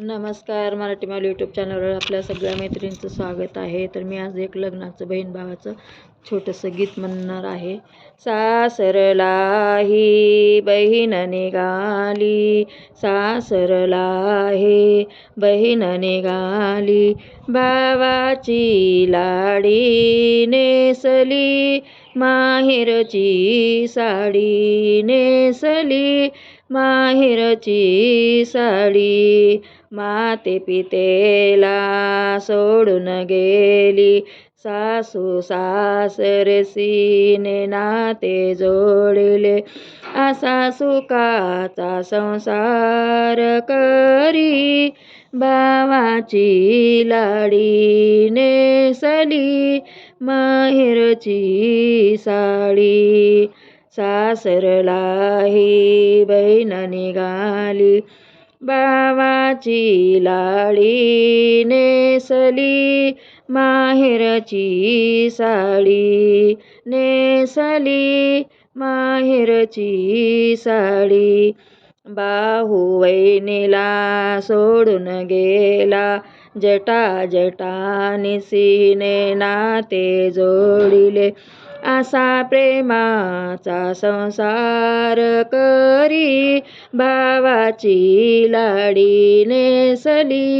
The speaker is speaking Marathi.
नमस्कार. मराठी माल यूट्यूब चॅनलवर आपल्या सगळ्या मैत्रिणींचं स्वागत आहे. तर मी आज एक लग्नाचं बहीण भावाचं छोटंसं गीत म्हणणार आहे. सासरला ही बहीण निघाली, सासरला हे बहीण निघाली, भावाची लाडी नेसली, माहेरची साडी नेसली, माहेरची साडी. माते पितेला सोडून गेली, सासू सासरसीने नाते जोडले, असा सुखाचा संसार करी, भावाची लाडी नेसली, माहेरची साडी. सासरला ही बहीण निघाली, भावाची लाडी नेसली, माहेरची साडी नेसली, माहेरची साडी. बाहू वहिनीला सोडून गेला, जटा जटानिसीने नाते जोडिले, असा प्रेमाचा संसार करी, भावाची लाडी नेसली.